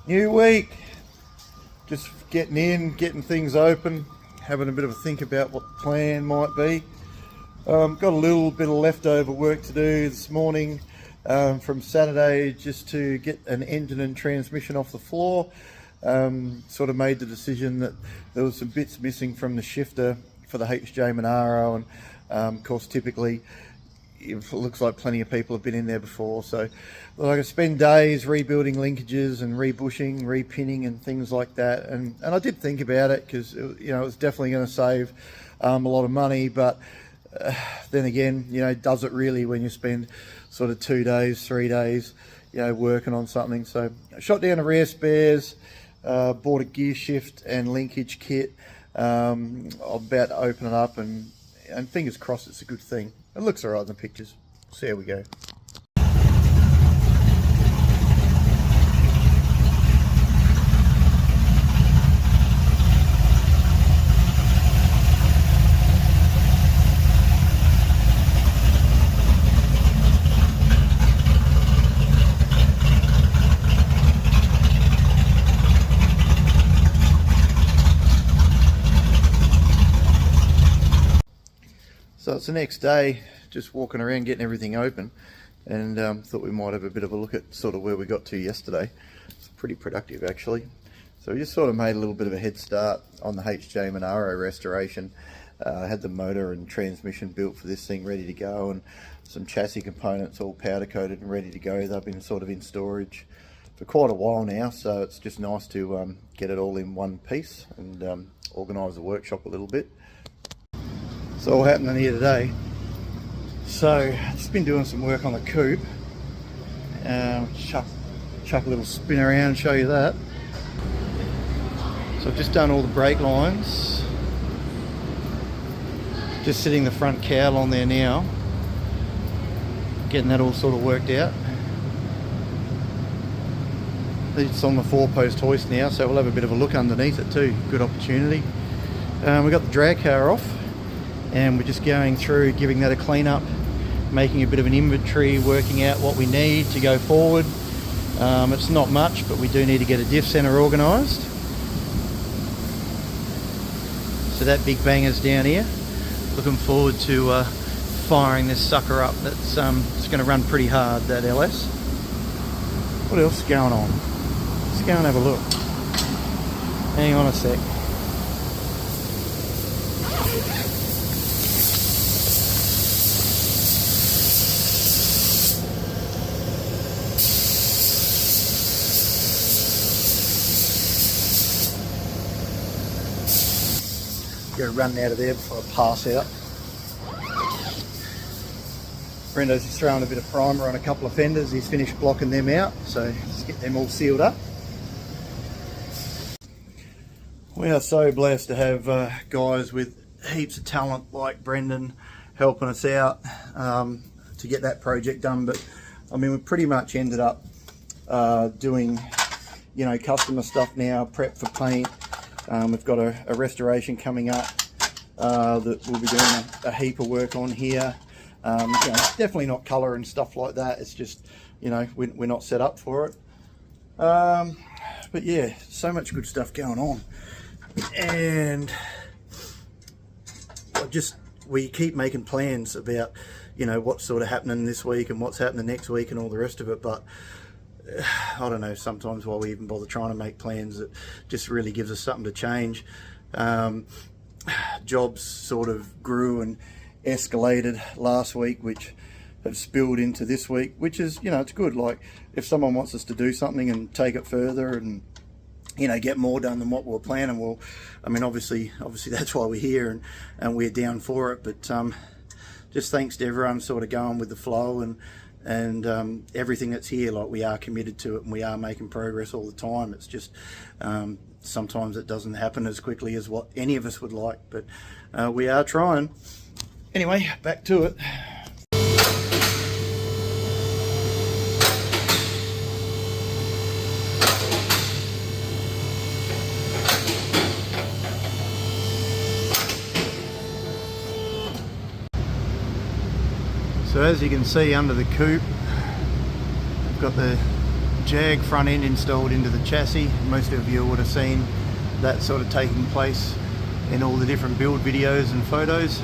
New week, just getting in, getting things open, having a bit of a think about what the plan might be. Got a little bit of leftover work to do this morning from Saturday, just to get an engine and transmission off the floor. Sort of made the decision that there was some bits missing from the shifter for the HJ Monaro, and of course typically it looks like plenty of people have been in there before, so like I spend days rebuilding linkages and rebushing, repinning and things like that, and I did think about it, because you know, it was definitely going to save a lot of money, but then again, you know, does it really when you spend sort of 2 days, 3 days, you know, working on something? So I shot down a rear spares, bought a gear shift and linkage kit. I'm about to open it up, and fingers crossed it's a good thing. It looks alright in the pictures. So here we go. So it's the next day, just walking around getting everything open, and thought we might have a bit of a look at sort of where we got to yesterday. It's pretty productive actually. So we just sort of made a little bit of a head start on the HJ Monaro restoration. Had the motor and transmission built for this thing ready to go, and some chassis components all powder coated and ready to go. They've been sort of in storage for quite a while now, so it's just nice to get it all in one piece and organise the workshop a little bit. It's all happening here today. So I've just been doing some work on the coupe. Chuck a little spin around and show you that. So I've just done all the brake lines. Just sitting the front cowl on there now. Getting that all sort of worked out. It's on the 4-post hoist now, so we'll have a bit of a look underneath it too. Good opportunity. We've got the drag car off, and we're just going through, giving that a clean up, making a bit of an inventory, working out what we need to go forward. It's not much, but we do need to get a diff centre organised. So that big banger's down here. Looking forward to firing this sucker up. That's it's going to run pretty hard, that LS. What else is going on? Let's go and have a look. Hang on a sec. Go running out of there before I pass out. Brendo's just throwing a bit of primer on a couple of fenders. He's finished blocking them out, so let's get them all sealed up. We are so blessed to have guys with heaps of talent like Brendan helping us out to get that project done. But I mean, we pretty much ended up doing, you know, customer stuff now, prep for paint. We've got a restoration coming up that we'll be doing a heap of work on here. You know, definitely not colour and stuff like that. It's just, you know, we're not set up for it. But yeah, so much good stuff going on. And we keep making plans about, you know, what's sort of happening this week and what's happening next week and all the rest of it. But I don't know, sometimes why we even bother trying to make plans, it just really gives us something to change. Jobs sort of grew and escalated last week, which have spilled into this week, which is, you know, it's good. Like, if someone wants us to do something and take it further and, you know, get more done than what we're planning, well, I mean, obviously that's why we're here, and we're down for it. But just thanks to everyone sort of going with the flow and everything that's here. Like, we are committed to it and we are making progress all the time. It's just sometimes it doesn't happen as quickly as what any of us would like, but we are trying. Anyway, back to it. So as you can see under the coupe, I've got the Jag front end installed into the chassis. Most of you would have seen that sort of taking place in all the different build videos and photos.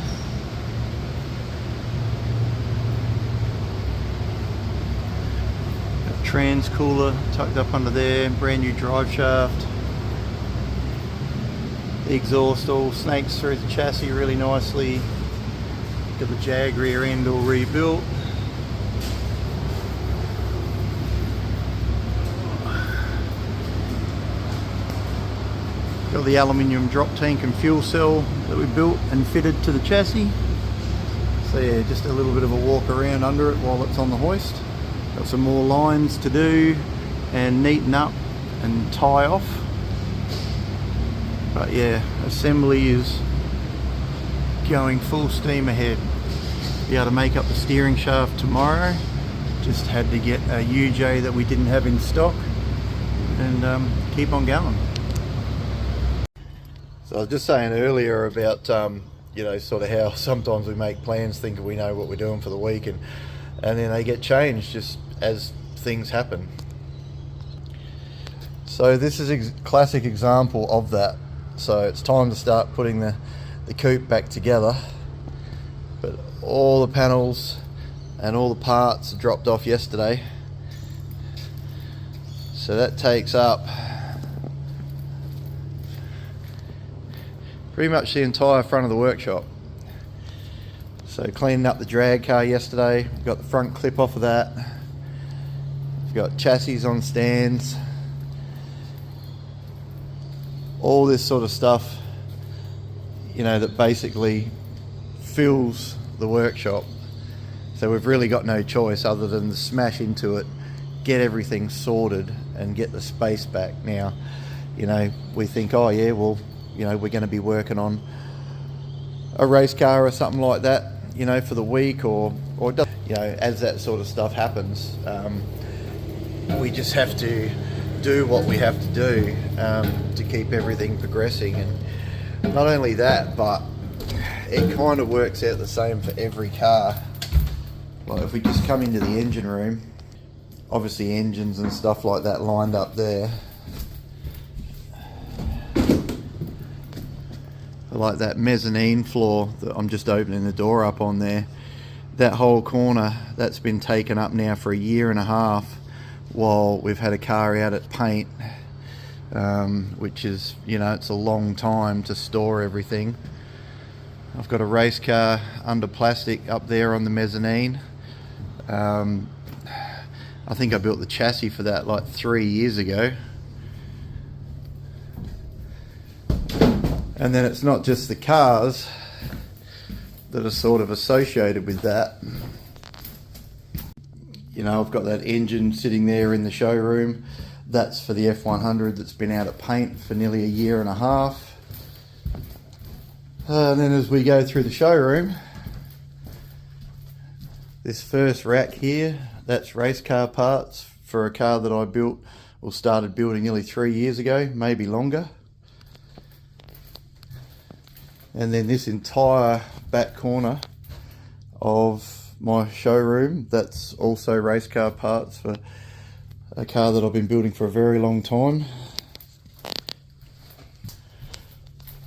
Trans cooler tucked up under there, brand new drive shaft. The exhaust all snakes through the chassis really nicely. Got the Jag rear end all rebuilt. Got the aluminium drop tank and fuel cell that we built and fitted to the chassis. So yeah, just a little bit of a walk around under it while it's on the hoist. Got some more lines to do and neaten up and tie off. But yeah, assembly is going full steam ahead. Be able to make up the steering shaft tomorrow. Just had to get a UJ that we didn't have in stock and keep on going. So I was just saying earlier about you know, sort of how sometimes we make plans thinking we know what we're doing for the week, and then they get changed just as things happen. So this is a classic example of that. So it's time to start putting the coupe back together, but all the panels and all the parts dropped off yesterday, so that takes up pretty much the entire front of the workshop. So cleaning up the drag car yesterday, got the front clip off of that. We've got chassis on stands, all this sort of stuff, you know, that basically fills the workshop. So we've really got no choice other than to smash into it, get everything sorted and get the space back. Now, you know, we think, oh yeah, well, you know, we're going to be working on a race car or something like that, you know, for the week, or you know, as that sort of stuff happens, we just have to do what we have to do to keep everything progressing. And not only that, but it kind of works out the same for every car. Like if we just come into the engine room, obviously engines and stuff like that lined up there. Like that mezzanine floor that I'm just opening the door up on there, that whole corner, that's been taken up now for 1.5 years while we've had a car out at paint, which is, you know, it's a long time to store everything. I've got a race car under plastic up there on the mezzanine. I think I built the chassis for that like 3 years ago. And then it's not just the cars that are sort of associated with that. You know, I've got that engine sitting there in the showroom. That's for the F100 that's been out of paint for nearly 1.5 years. And then as we go through the showroom, this first rack here, that's race car parts for a car that I built or started building nearly 3 years ago, maybe longer. And then this entire back corner of my showroom, that's also race car parts for a car that I've been building for a very long time.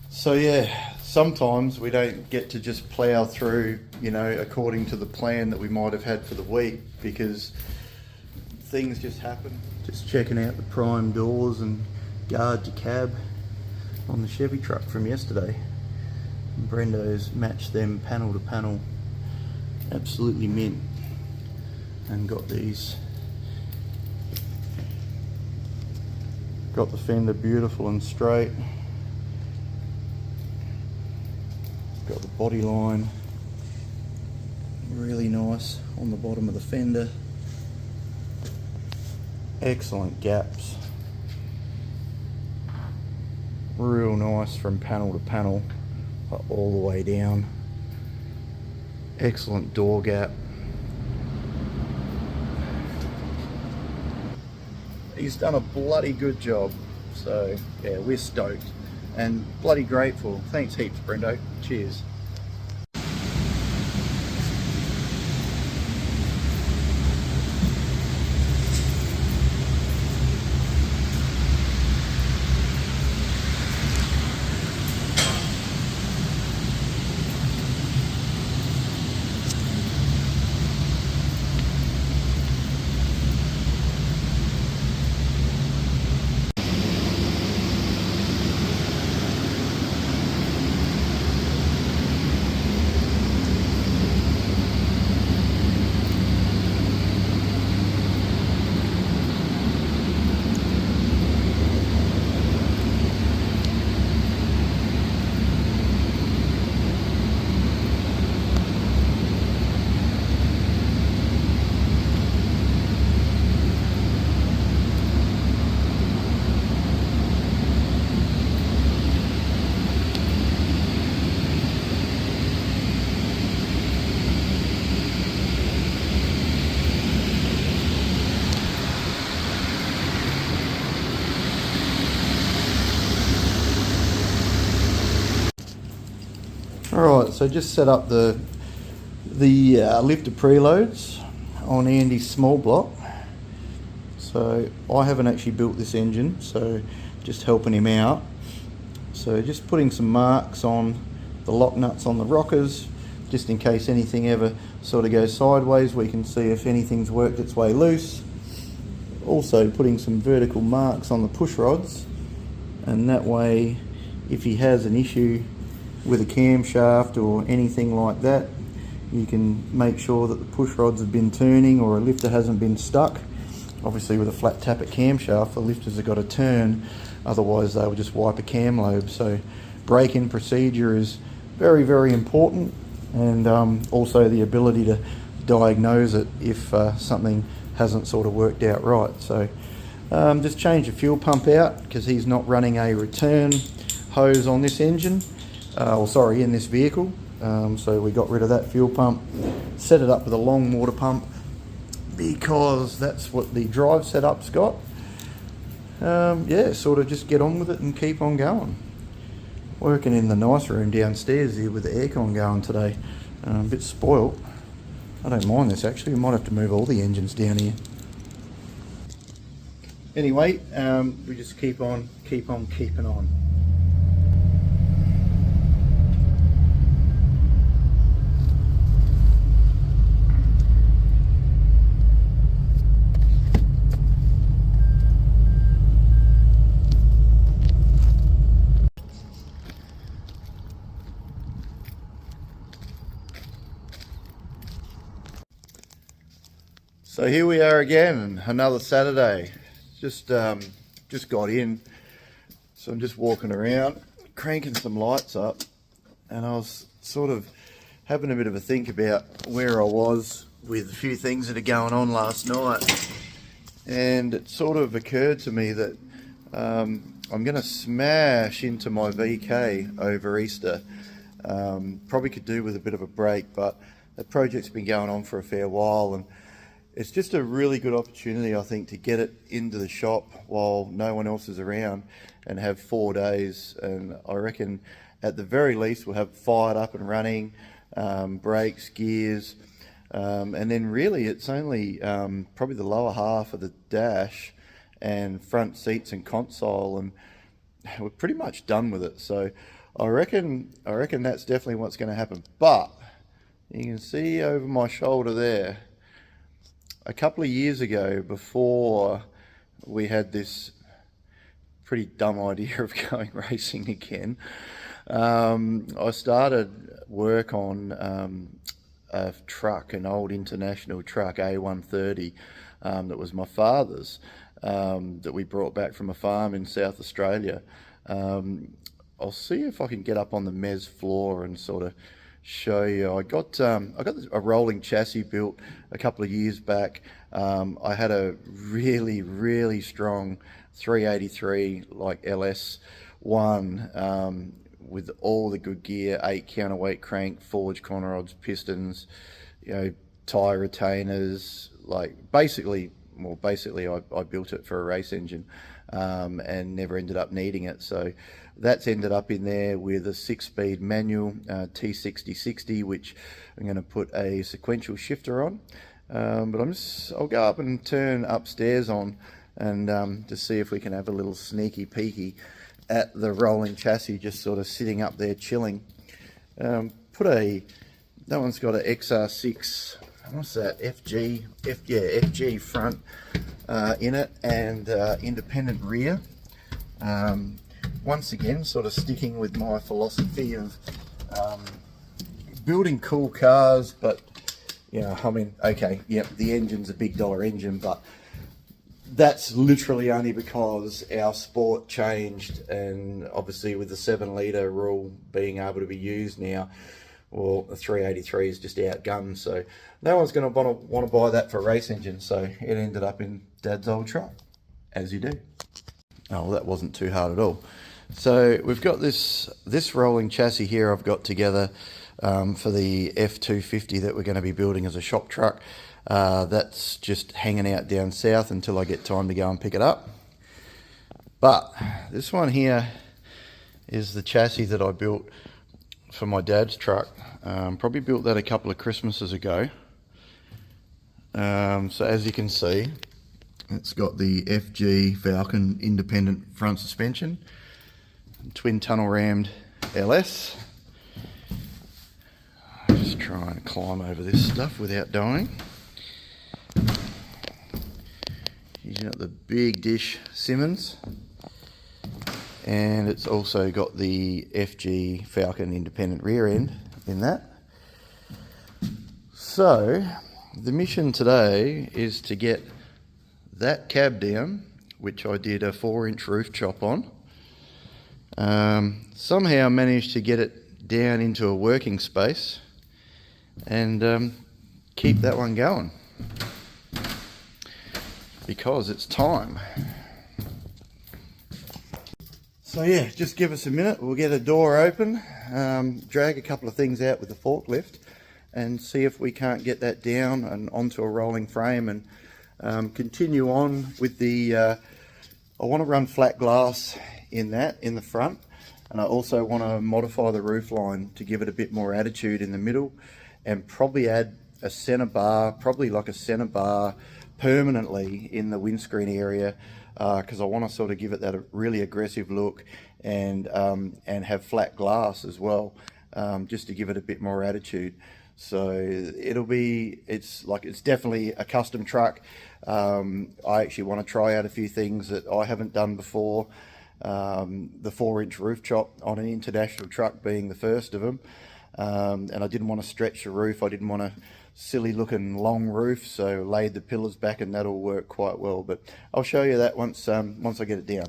So yeah, sometimes we don't get to just plow through, you know, according to the plan that we might have had for the week, because things just happen. Just checking out the prime doors and guard to cab on the Chevy truck from yesterday. Brendo's matched them panel to panel, absolutely mint, and got these, got the fender beautiful and straight, got the body line really nice on the bottom of the fender, excellent gaps, real nice from panel to panel all the way down, excellent door gap. He's done a bloody good job, so yeah, we're stoked and bloody grateful. Thanks heaps, Brendo. Cheers. Alright, so just set up the lifter preloads on Andy's small block. So I haven't actually built this engine, so just helping him out. So just putting some marks on the lock nuts on the rockers, just in case anything ever sort of goes sideways, we can see if anything's worked its way loose. Also putting some vertical marks on the push rods, and that way if he has an issue with a camshaft or anything like that, you can make sure that the push rods have been turning or a lifter hasn't been stuck. Obviously with a flat tappet camshaft, the lifters have got to turn, otherwise they will just wipe a cam lobe. So break-in procedure is very, very important, and also the ability to diagnose it if something hasn't sort of worked out right. So just change the fuel pump out because he's not running a return hose on this engine. In this vehicle. So we got rid of that fuel pump, set it up with a long water pump because that's what the drive setup's got. Sort of just get on with it and keep on going. Working in the nice room downstairs here with the aircon going today. A bit spoilt. I don't mind this actually. We might have to move all the engines down here. Anyway, we just keep on keeping on. So here we are again, another Saturday. Just got in, so I'm just walking around, cranking some lights up, and I was sort of having a bit of a think about where I was with a few things that are going on last night, and it sort of occurred to me that I'm going to smash into my VK over Easter. Probably could do with a bit of a break, but the project's been going on for a fair while, and it's just a really good opportunity, I think, to get it into the shop while no one else is around and have 4 days. And I reckon at the very least we'll have it fired up and running, brakes, gears, and then really it's only probably the lower half of the dash and front seats and console, and we're pretty much done with it. So I reckon that's definitely what's going to happen. But you can see over my shoulder there, a couple of years ago, before we had this pretty dumb idea of going racing again, I started work on a truck, an old international truck, A130, that was my father's, that we brought back from a farm in South Australia. I'll see if I can get up on the mez floor and sort of show you. I got a rolling chassis built a couple of years back. I had a really strong 383 like LS1 with all the good gear, 8 counterweight crank, forged con rods, pistons, tire retainers. Like basically I built it for a race engine, and never ended up needing it. So that's ended up in there with a 6-speed manual T6060, which I'm going to put a sequential shifter on. But I'll go up and turn upstairs on and to see if we can have a little sneaky peeky at the rolling chassis, just sort of sitting up there chilling. That one's got an XR6. What's that? FG front in it, and independent rear. Once again, sort of sticking with my philosophy of building cool cars, but the engine's a big dollar engine, but that's literally only because our sport changed, and obviously with the 7-litre rule being able to be used now, well, the 383 is just outgunned, so no one's going to want to buy that for a race engine, so it ended up in Dad's old truck, as you do. Oh, well, that wasn't too hard at all. So we've got this rolling chassis here I've got together for the F250 that we're going to be building as a shop truck. That's just hanging out down south until I get time to go and pick it up. But this one here is the chassis that I built for my dad's truck. Probably built that a couple of Christmases ago. So as you can see, it's got the FG Falcon independent front suspension, twin tunnel rammed LS. Just try and climb over this stuff without dying. You've got the big dish Simmons, and it's also got the FG Falcon independent rear end in that. So the mission today is to get that cab down, which I did a 4-inch roof chop on. Somehow managed to get it down into a working space and keep that one going, because it's time. So yeah, just give us a minute, we'll get a door open, drag a couple of things out with the forklift and see if we can't get that down and onto a rolling frame, and continue on with the, I want to run flat glass in the front, and I also want to modify the roof line to give it a bit more attitude in the middle, and probably add a center bar, probably like a center bar permanently in the windscreen area, because I want to sort of give it that really aggressive look, and have flat glass as well, just to give it a bit more attitude. So it's definitely a custom truck. I actually want to try out a few things that I haven't done before. The 4-inch roof chop on an international truck being the first of them, and I didn't want to stretch the roof. I didn't want a silly looking long roof, so laid the pillars back, and that'll work quite well. But I'll show you that once I get it down.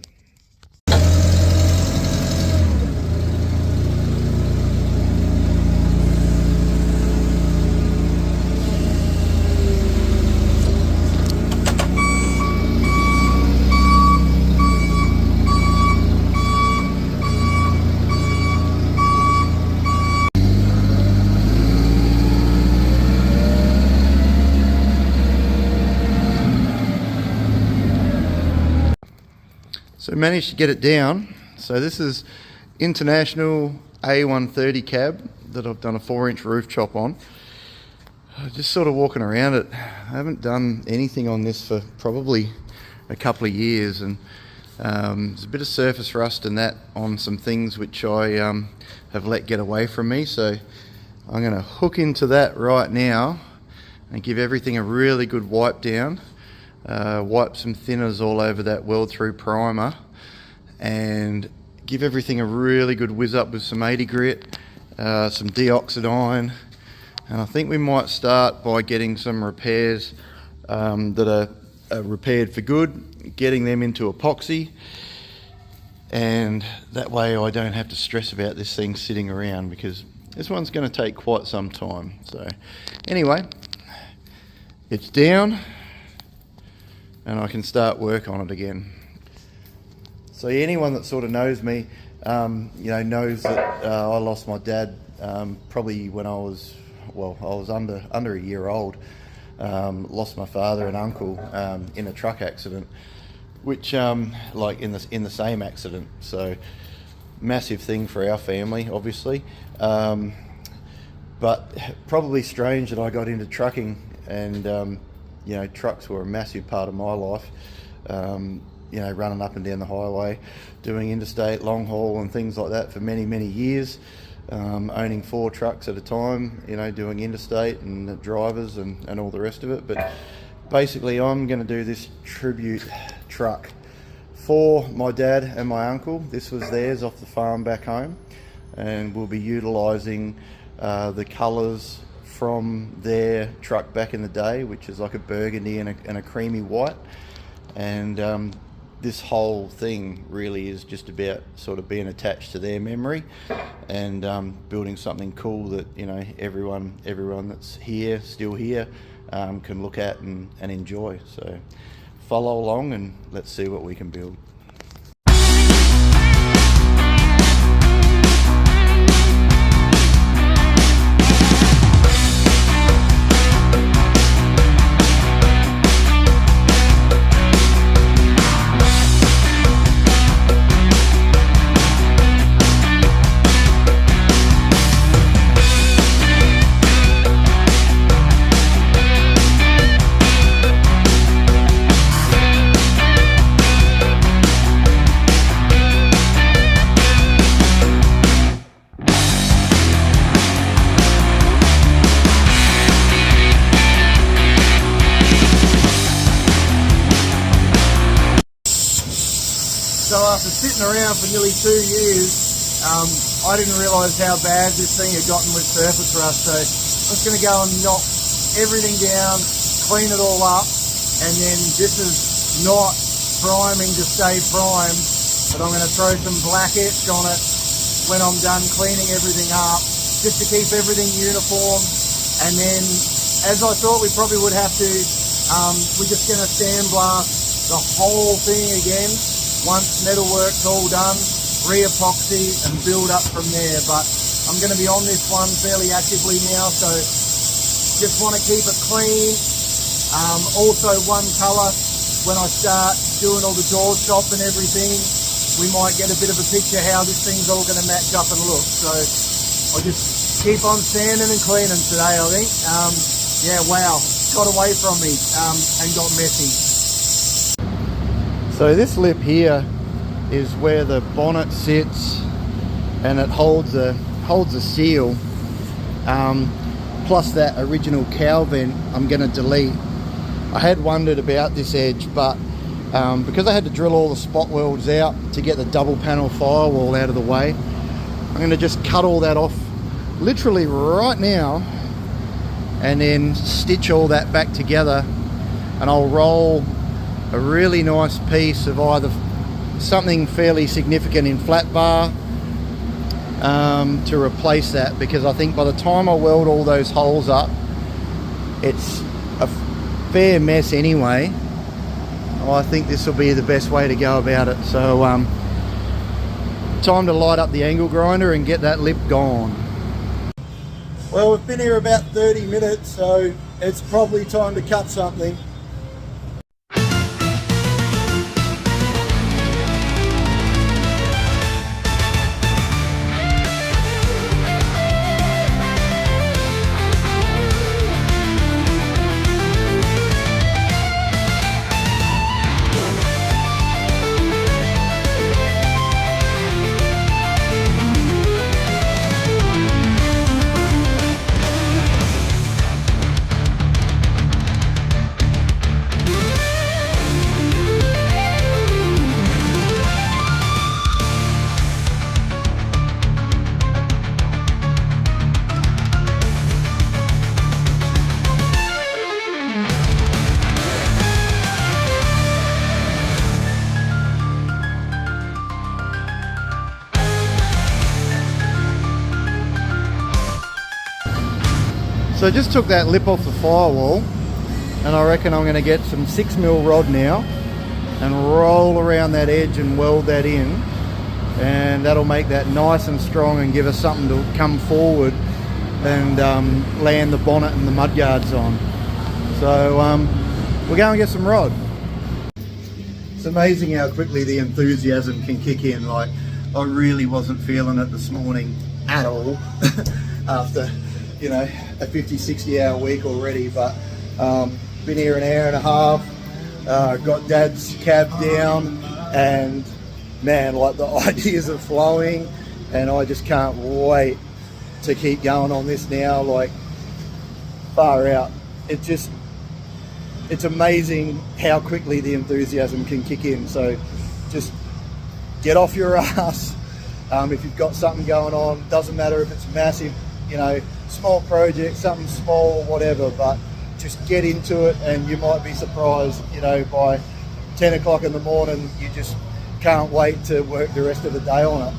So managed to get it down. So this is international A130 cab that I've done a 4-inch roof chop on. Just sort of walking around it. I haven't done anything on this for probably a couple of years, and there's a bit of surface rust and that on some things which I have let get away from me. So I'm going to hook into that right now and give everything a really good wipe down. Wipe some thinners all over that weld through primer, and give everything a really good whiz up with some 80 grit, some deoxide iron, and I think we might start by getting some repairs that are repaired for good, getting them into epoxy, and that way I don't have to stress about this thing sitting around, because this one's going to take quite some time. So anyway, it's down, and I can start work on it again. So anyone that sort of knows me, knows that I lost my dad probably when I was under a year old. Lost my father and uncle in a truck accident, which like in the same accident. So massive thing for our family, obviously. But probably strange that I got into trucking, and trucks were a massive part of my life. Running up and down the highway, doing interstate, long haul and things like that for many, many years. Owning 4 trucks at a time, doing interstate and drivers and all the rest of it. But basically I'm going to do this tribute truck for my dad and my uncle. This was theirs off the farm back home, and we'll be utilising the colours from their truck back in the day, which is like a burgundy and a creamy white. And this whole thing really is just about sort of being attached to their memory, and building something cool that everyone that's here, still here, can look at and enjoy. So follow along and let's see what we can build. So after sitting around for nearly 2 years, I didn't realise how bad this thing had gotten with surface rust. So I'm just going to go and knock everything down, clean it all up, and then this is not priming to stay primed, but I'm going to throw some black etch on it when I'm done cleaning everything up, just to keep everything uniform. And then, as I thought we probably would have to, we're just going to sandblast the whole thing again once metalwork's all done, re-epoxy and build up from there. But I'm going to be on this one fairly actively now, so just want to keep it clean. Also one colour. When I start doing all the door shop and everything, we might get a bit of a picture how this thing's all going to match up and look. So I'll just keep on sanding and cleaning today, I think. Yeah, wow, got away from me and got messy. So this lip here is where the bonnet sits, and it holds a seal, plus that original cowl vent I'm going to delete. I had wondered about this edge, but because I had to drill all the spot welds out to get the double panel firewall out of the way, I'm going to just cut all that off literally right now and then stitch all that back together, and I'll roll a really nice piece of either something fairly significant in flat bar to replace that, because I think by the time I weld all those holes up, it's a fair mess anyway. I think this will be the best way to go about it. So time to light up the angle grinder and get that lip gone. Well, we've been here about 30 minutes, so it's probably time to cut something. So I just took that lip off the firewall, and I reckon I'm going to get some 6mm rod now and roll around that edge and weld that in, and that'll make that nice and strong and give us something to come forward and land the bonnet and the mudguards on. So we'll go and get some rod. It's amazing how quickly the enthusiasm can kick in. Like, I really wasn't feeling it this morning at all after, you know, a 50-60 hour week already, but been here an hour and a half, got Dad's cab down, and man, like, the ideas are flowing, and I just can't wait to keep going on this now. Like, far out. It's amazing how quickly the enthusiasm can kick in. So just get off your ass if you've got something going on. Doesn't matter if it's massive, you know, small project, something small, whatever, but just get into it, and you might be surprised, you know, by 10 o'clock in the morning, you just can't wait to work the rest of the day on it.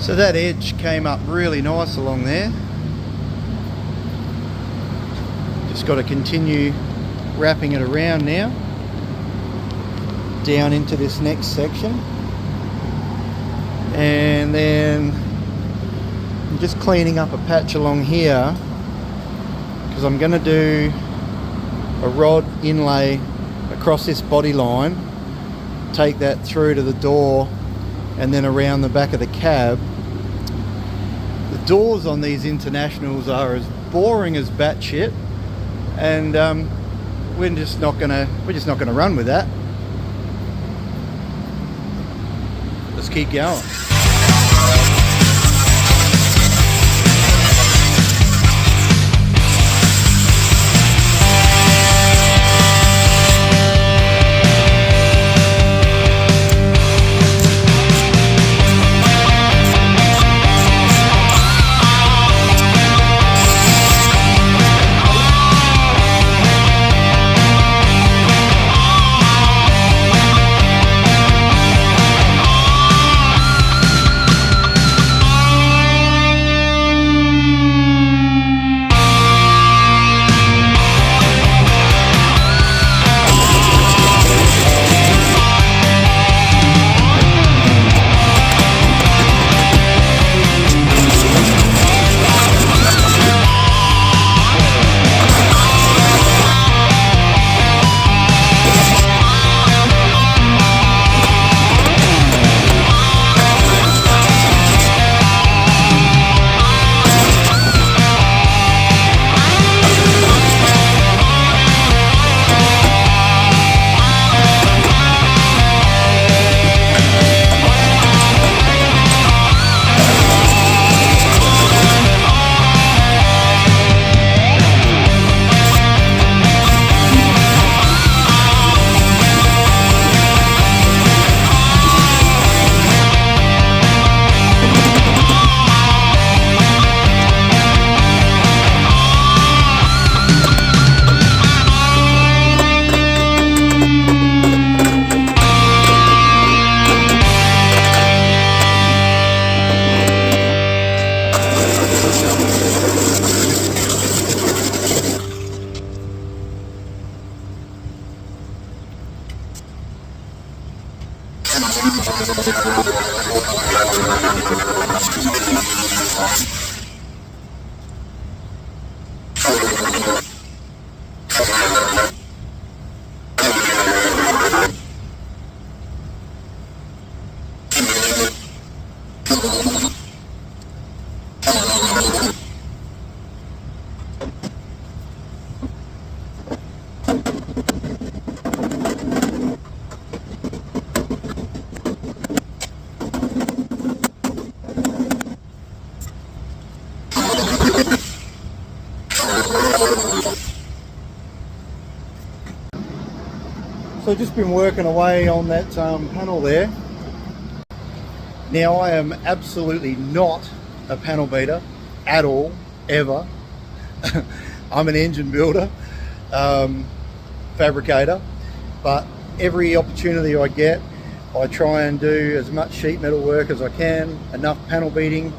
So that edge came up really nice along there. Just got to continue wrapping it around now, down into this next section. And then I'm just cleaning up a patch along here because I'm going to do a rod inlay across this body line, take that through to the door and then around the back of the cab. The doors on these Internationals are as boring as batshit, and we're just not gonna run with that. Let's keep going. So I've just been working away on that panel there. Now I am absolutely not a panel beater at all, ever. I'm an engine builder, fabricator, but every opportunity I get, I try and do as much sheet metal work as I can, enough panel beating,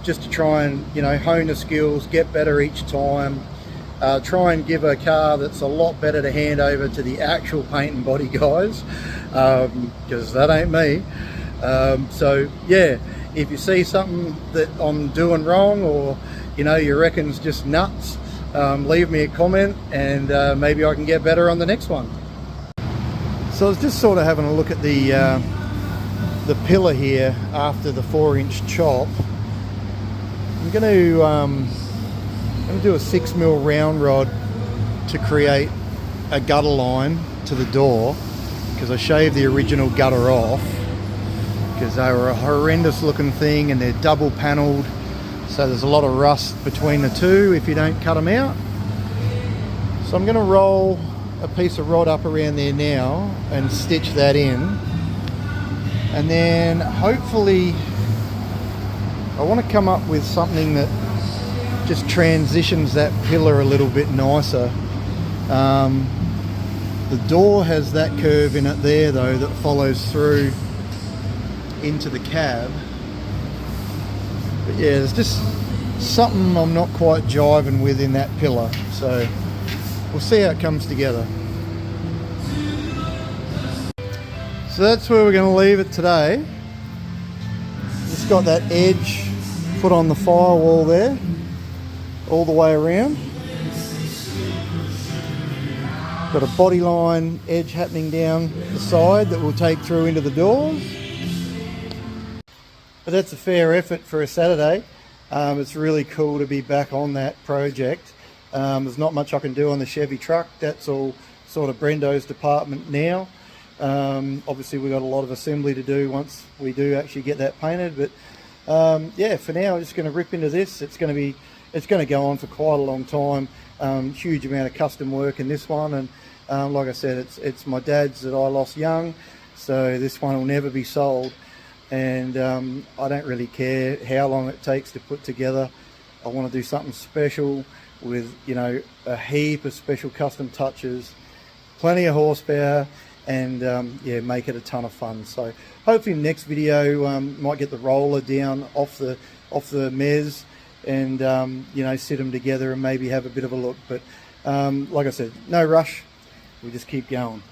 just to try and, you know, hone the skills, get better each time. Try and give a car that's a lot better to hand over to the actual paint and body guys, because that ain't me. So yeah, if you see something that I'm doing wrong, or you know you reckon's just nuts, leave me a comment and maybe I can get better on the next one. So I was just sort of having a look at the pillar here after the 4-inch chop. I'm going to do a 6mm round rod to create a gutter line to the door, because I shaved the original gutter off because they were a horrendous looking thing and they're double panelled, so there's a lot of rust between the two if you don't cut them out. So I'm going to roll a piece of rod up around there now and stitch that in, and then hopefully I want to come up with something that just transitions that pillar a little bit nicer. The door has that curve in it there though that follows through into the cab, But yeah, there's just something I'm not quite jiving with in that pillar, so we'll see how it comes together. So that's where we're going to leave it today. Just got that edge put on the firewall there, all the way around. Got a body line edge happening down the side that will take through into the doors. But that's a fair effort for a Saturday. It's really cool to be back on that project. There's not much I can do on the Chevy truck. That's all sort of Brendo's department now. Obviously we've got a lot of assembly to do once we do actually get that painted, but yeah, for now I'm just going to rip into this. It's going to go on for quite a long time. Huge amount of custom work in this one, and like I said, it's my dad's that I lost young, so this one will never be sold. And I don't really care how long it takes to put together. I want to do something special with, you know, a heap of special custom touches, plenty of horsepower, and yeah, make it a ton of fun. So hopefully in the next video might get the roller down off the mez and you know, sit them together and maybe have a bit of a look. But like I said, no rush, we'll just keep going.